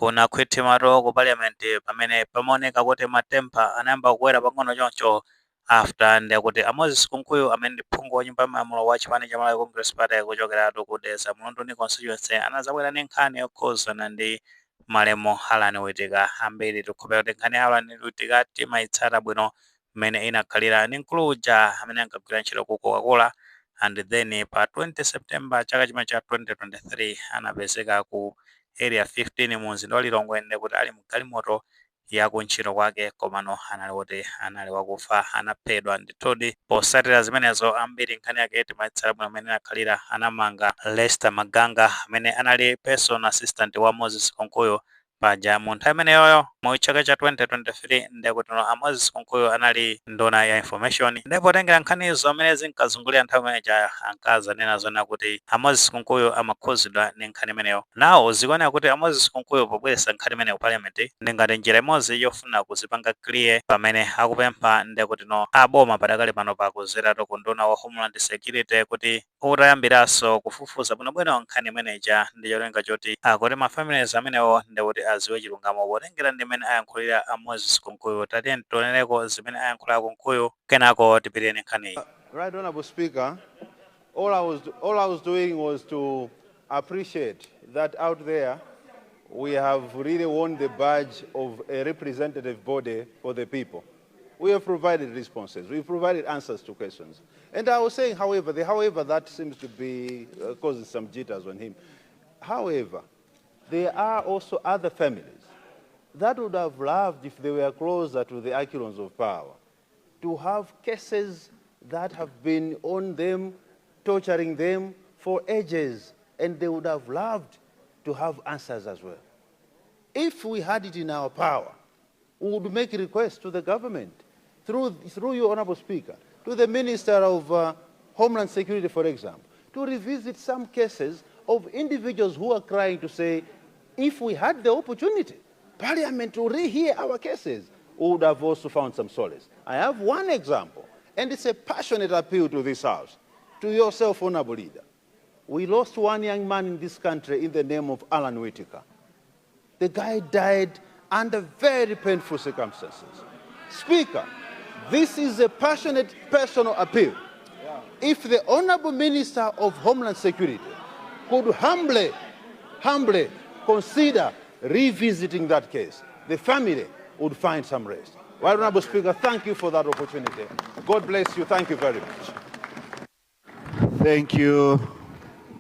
kuna khwittimaro ku parliament pamene pamaoneka kuti matempa anayamba kukwera pang'ono choncho after ndekuti Moses Kunkuyu amene ndi phungu wa nyumba yamalamulo wa chipani cha Malawi Congress Party kuchokeratu ku Dedza Mulondoni constituency anazabwera ndi nkhani yokhuzana ndi malemo Alan Witika. Ambiri tikupempha kuti nkhani ya Alan Witika timayitsata bwino mmene inakhalira ndi mkulu uja amene ankagwira ntchito ku Coca-Cola and then pa 20 September chaka chimene cha 2023 anapezeka ku area 15 mu mzinda wa Lilongwe ndekuti ali mgalimoto ya kuntchito kwake komano anali wakufa anaphedwa ndithudi. Posatira zimenezo ambiri nkhani yake timayitsala bwino amene inakhalira anamanga Lester Maganga amene anali personal assistant wa Moses Kunkuyu paja mu nthawi imeneyoyo mu chaka cha 2023 ndekuti Moses Kunkuyu anali nduna ya information. Ndipo tengera nkhanizo amene zinkazungulira nthawi imene ankazanena zona kuti Moses Kunkuyu amakhuzidwa ndi nkhani imeneyo. Nawo zikuoneka kuti Moses Kunkuyu pobweretsa nkhani imeneyo ku parliament ndingati njira imodzi yofuna kuzipanga clear pamene akupempha ndekuti aboma padakali pano pakuzeratu ku nduna wa Homeland Security kuti utayambiranso kufufuza bwinobwino nkhani imeneja ndi cholinga choti akuti mafamilies amenewo ndekuti aziwe chilungamo potengera ndi mmene ayankhulira Moses Kunkuyu. Tatiye tionereko zimene ayankhulira Kunkuyu kenako tipitire nkhani. Right, Honorable Speaker, all I was doing was to appreciate that out there we have really won the badge of a representative body for the people. We have provided responses. We've provided answers to questions. And I was saying, however, that seems to be causing some jitters on him. However, there are also other families that would have loved, if they were closer to the echelons of power, to have cases that have been on them, torturing them for ages, and they would have loved to have answers as well. If we had it in our power, we would make a request to the government, through you, Honorable Speaker, to the Minister of Homeland Security, for example, to revisit some cases of individuals who are crying to say, if we had the opportunity, Parliament to rehear our cases, we would have also found some solace. I have one example, and it's a passionate appeal to this House, to yourself, Honorable Leader. We lost one young man in this country in the name of Alan Witika. The guy died under very painful circumstances. Speaker, this is a passionate personal appeal. If the Honorable Minister of Homeland Security could humbly consider revisiting that case, the family would find some rest. Well, Honorable Speaker, thank you for that opportunity. God bless you. Thank you very much. Thank you.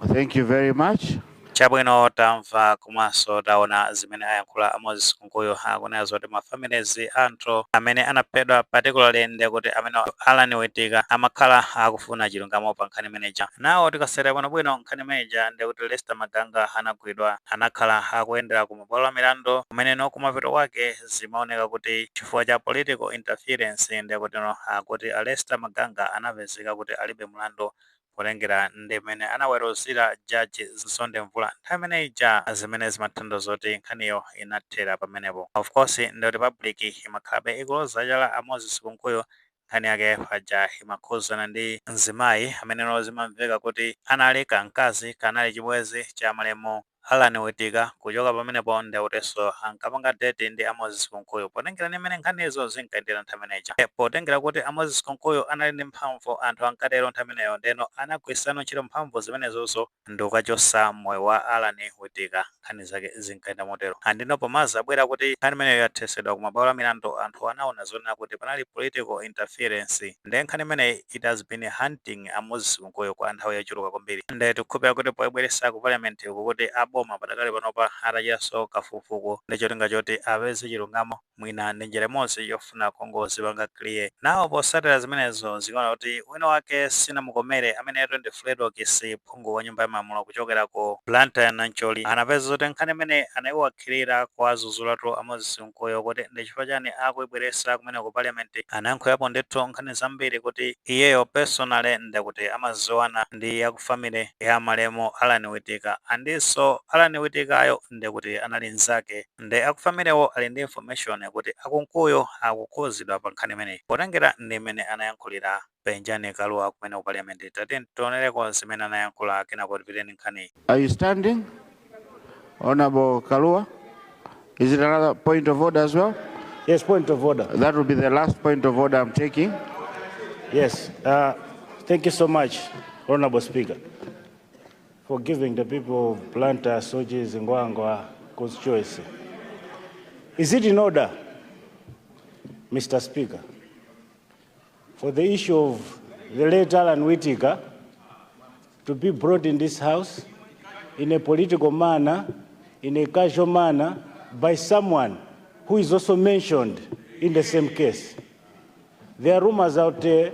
Thank you very much. Chabwino tamva komanso taona zimene ayankhula Moses Kunkuyu akunena zoti mafamilies anthu amene anaphedwa particularly ndekuti amene Alan Witika amakhala akufuna chilungamo pa nkhani imeneja. Nawo tikasera bwinobwino nkhani imeneja ndekuti Lester Maganga anagwidwa anakhala akuyendera ku mabwalo a milandu kumene kumapeto kwake zimaoneka kuti chifukwa cha political interference ndekuti akuti Lester Maganga anapezeka kuti alibe mlandu kulengera ndimene anaweruzira Judge Zonde Mvula nthawi imeneja zimene zimathandiza zoti nkhaniyo inathera pamenepo. Of course ndi Republic imakhalabe ikuloza chala Moses Kunkuyu nkhani yake paja imakhuzana ndi mzimayi amene zimamveka kuti anali kamkazi kanali chibwezi cha malemu Alan Witika kuchoka pamenepo ndeuteso ankapanga date ndi Moses Kunkuyu potengera ndi mmene nkhanizo zinkayendera nthawi imeneja. Potengera kuti Moses Kunkuyu anali ndi mphamvu anthu ankatero nthawi imeneyo ndeno anagwirisana ntchito mphamvu zimenezozo ndi kukachosa moyo wa Alan Witika nkhani zake zinkayenda motero. Andino pomazi abwera kuti nkhani imeneyo yathesedwa ku mabwalo a milandu anthu anaona zona kuti panali political interference ndi nkhani imeneyi it has been hunting Moses Kunkuyu kwa nthawi yochuluka kwambiri. Ndi tikupempha kuti poibweresa ku parliament kuti boma padakali panopa atachaso kafukufuku ndi cholinga choti apeze chilungamo mwina ndi njira imodzi yofuna kungozipanga clear. Nawo posatira zimenezo zikuona kuti wina wake sinamukomere amene ndi Fred Okisi phungu wa nyumba yamalamulo kuchokera ku Blantyre Nancholi anapeza zoti nkhani imene anayiwakhirira kwa zuzulatu Moses Kunkuyu kuti ndi chifukwa chani akuibweresa kumene ku parliament anayankhulapo ndithu nkhani zambiri kuti iyeyo personally ndikuti amaziwana ndi yakufamily ya malemu Alan Witika andinso Alan Witikayo ndekuti anali nzake ndi akufamilewo ali ndi information kuti Kunkuyu akukhuzidwa pa nkhani imeneyi potengera ndi imene anayankhulira Benjamin Kaluwa kumene ku parliament. Tati tionereko zimene anayankhula kenako tipiteni nkhani. Are you standing? Honorable Kaluwa? Is it another point of order as well? Yes, point of order. That will be the last point of order I'm taking. Yes. Thank you so much, Honorable Speaker, for giving the people of Blantyre, Sojis, and Ngwangwa constituency. Is it in order, Mr. Speaker, for the issue of the late Alan Whittaker to be brought in this House in a political manner, in a casual manner, by someone who is also mentioned in the same case? There are rumors out there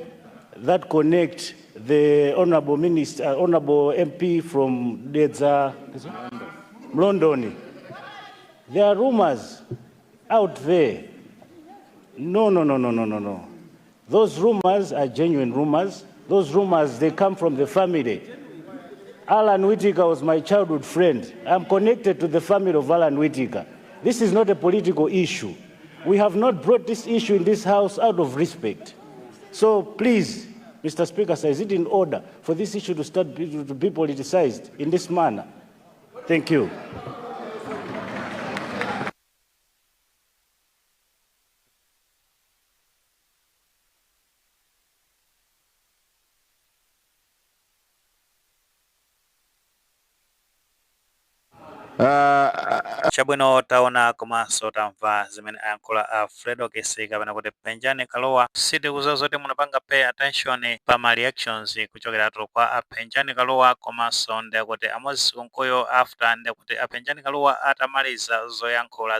that connect the Honorable Minister, Honorable MP from London. There are rumors out there. No. Those rumors are genuine rumors. Those rumors, they come from the family. Alan Whittaker was my childhood friend. I'm connected to the family of Alan Whittaker. This is not a political issue. We have not brought this issue in this House out of respect. So please, Mr. Speaker, sir, is it in order for this issue to start to be politicized in this manner? Thank you. Chabwino taona komanso tamva zimene ayankhula Alfredo Kisika kapena kuti Penjani Kalowa. Sitikudziwa zoti munapanga pay attention pa ma reactions kuchokeratu kwa Penjani Kalowa komanso ndekuti Moses Konkoyo after ndekuti Penjani Kalowa atamaliza zoyankhula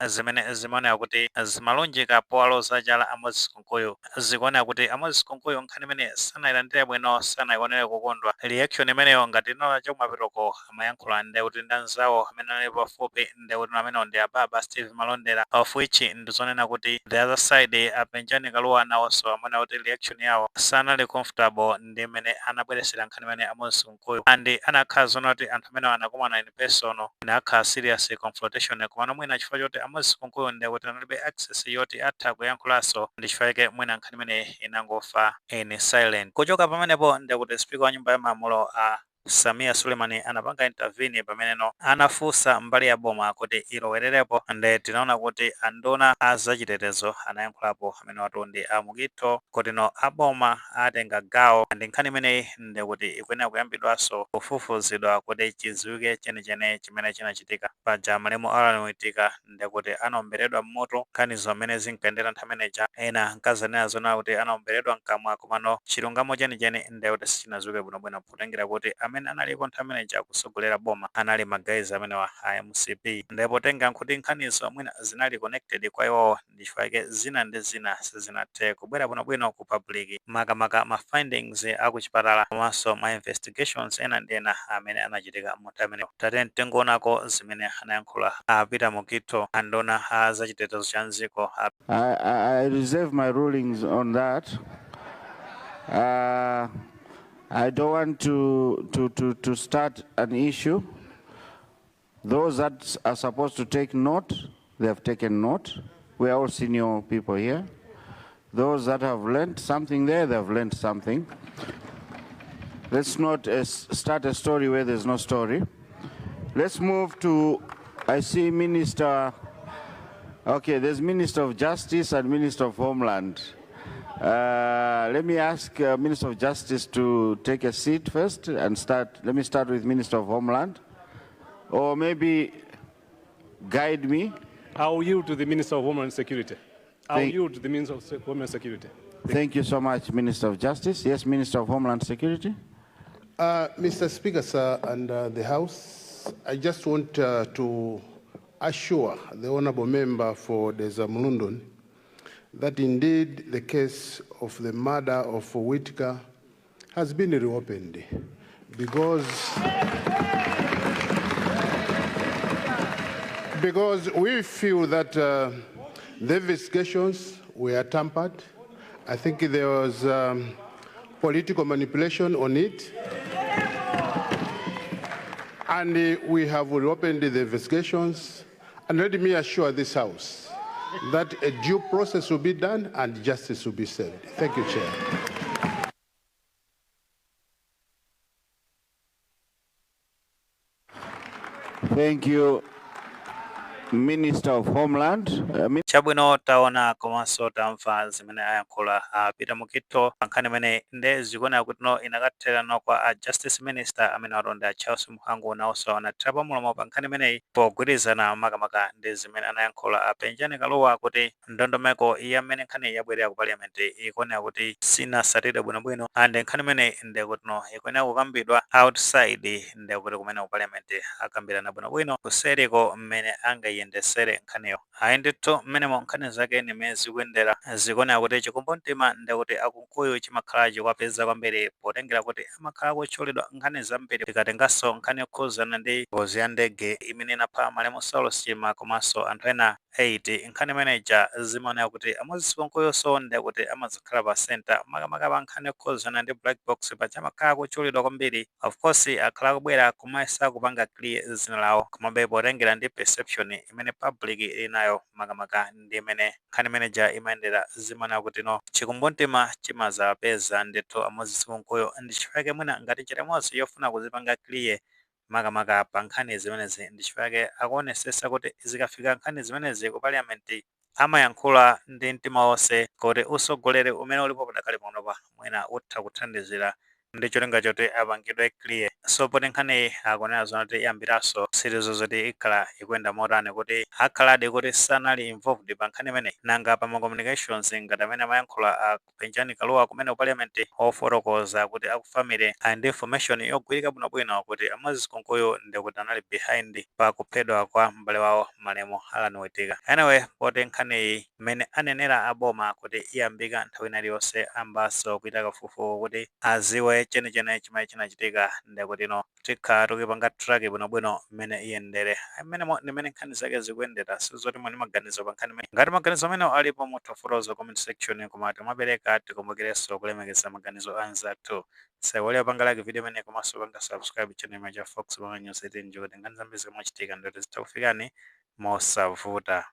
zimene zimaoneka kuti zimalunjika powaloza chala Moses Konkoyo. Zikuoneka kuti Moses Konkoyo nkhani imene sanayilandire bwino, sanayionere kukondwa. Reaction imeneyo ngati inola chomapitoko amayankhula ndekuti ndanzawo amene ali pafupi ndekuti amene ndi ababa Steve Malondera, of which ndizonena kuti the other side Penjani Kalowa nawonso amene kuti reaction yawo sanali comfortable ndi imene anabweresera nkhani imene Moses Konkoyo and anakhala zona kuti anthu amene anakumana in person nakhala serious confrontation komano mwina chifukwa choti Moses Konkoyo ndekuti analibe access yoti atha kuyankhulanso ndi chifukwa chake mwina nkhani imene inangofa in silent. Kuchoka pamenepo ndekuti speaker wa nyumba ya malamulo Samia Sulemani anapanga intervene pameneno anafunsa mbali ya boma kuti ilowererepo nde tinaona kuti anduna azachitetezo anayankhulapo amene watu ndi Mugito kuti no aboma atenga gawo ndi nkhani imeneyi ndekuti ikuyenera kuyambidwanso kufufuzidwa kuti chidziwike chenichene chimene chinachitika paja malemu Alan Whittaker ndekuti anaomberedwa mmoto nkhanizo amene zinkayendera nthawi imeneja ena nkazanena zona kuti anaomberedwa mkamwa komano chilungamo chenichene ndekuti sichinadziwike bwinobwino potengera kuti amene analipo nthawi imeneja kusogolera boma anali magayizi amene wa MCP ndipo tenga nkuti nkhanizo mwina zinali connected kwa iwo ndi chifukwa chake zina ndi zina sizinathe kubwera bwinobwino ku public makamaka ma findings akuchipatala komanso ma investigations ena ndi ena amene anachitika mu nthawi imeneyo. Tate tingoonako zimene anayankhula Peter Mugito anduna azachitetezo cha mdziko. I reserve my rulings on that. I don't want to start an issue. Those that are supposed to take note, they have taken note. We are all senior people here. Those that have learned something there, they have learned something. Let's not start a story where there's no story. Let's move to, I see Minister, okay, there's Minister of Justice and Minister of Homeland. Let me ask Minister of Justice to take a seat first and start. Let me start with Minister of Homeland. Or maybe guide me. I'll yield to the Minister of Homeland Security. I'll yield to the Minister of Homeland Security. Thank you so much, Minister of Justice. Yes, Minister of Homeland Security. Mr. Speaker, sir, and the House, I just want to assure the Honourable Member for Deza Mulundon that indeed the case of the murder of Whittaker has been reopened because we feel that the investigations were tampered. I think there was political manipulation on it. And we have reopened the investigations. And let me assure this House that a due process will be done and justice will be served. Thank you, Chair. Thank you. Minister of Homeland. Chabwino taona komanso tamva zimene ayankhula Peter Mukito pankhani imene nde zikuonera kuti inakathera kwa Justice Minister amene alonda Charles Mhangu nawonso anathira pamulomo pankhani imeneyi pogwirizana makamaka ndi zimene anayankhula Benjamin Kaluwa kuti ndondomeko iya amene nkhani yabwerera ku parliament ikuonera kuti sinasatire bwinobwino ande nkhani imene nde kuti ikuonera kukambidwa outside nde kuti kumene ku parliament akambirana bwinobwino kusereko mmene angayendesere nkhaniyo ayendithu mmenemo nkhani zake nimene zikuyendera zikuonera kuti chikumbumtima nde kuti akunkuyu chimakhala chikwapeza kwambiri potengera kuti amakhala kutchulidwa nkhani zambiri tikatenganso nkhani yokhuzana ndi ngozi ya ndege imene inapha Malemu Saulos Chilima komanso anthu ena 8 nkhani imeneja zimaonera kuti amodzi konkuyonso nde kuti amazikhala pa center makamaka pa nkhani yokhuzana ndi black box pachamakhala kutchulidwa kwambiri of course akhala kubwera kumayesa kupanga clear zina lawo komabe potengera ndi perception imene public inayo makamaka ndi imene nkhani imeneja imayendera zimaonera kuti chikumbumtima chimazapeza ndithu amodzi konkuyo ndi chifukwa mwina ngati chitemozi yofuna kuzipanga clear makamaka pa nkhani zimenezi ndi chifukwa akuonesesa kuti zikafika nkhani zimenezi ku parliament amayankhula ndi mtima wonse kuti usogolere umene ulipo padakali panopa mwina utha kuthandizira ndi cholinga choti apangidwe clear so poti nkhani akunena zona kuti iyambiraso sirizo zoti ikhala ikuyenda motani kuti akhaladi kuti sanali involved pa nkhani imeneyi nanga pa communications ngati amene amayankhula Benjamin Kaluwa kumene ku parliament ofotokoza kuti akufamily and information yogwirika bwinobwino kuti amodzi konkuyo ndi kuti anali behind pa kuphedwa kwa m'bale wawo Malemu Alan Wetika. Anyway poti nkhani imene anenera aboma kuti iyambika nthawi iliyonse ambaso kuita kafukufuku kuti aziwe chenichene chimene chinachitika ndi kuti tikhala tikupanga track bwinobwino mmene iyendere mmenemo ndimene nkhani zake zikuyendera sizoti mwini maganizo pa nkhani imene ngati maganizo amene alipo mutha comment section koma timapereka tikumbukirenso kulemekeza maganizo anzathu sewole panga like video imene komanso panga subscribe channel imene cha Fox News 18 kuti nkhani zambiri zikumachitika ndi zitakufikani mosavuta.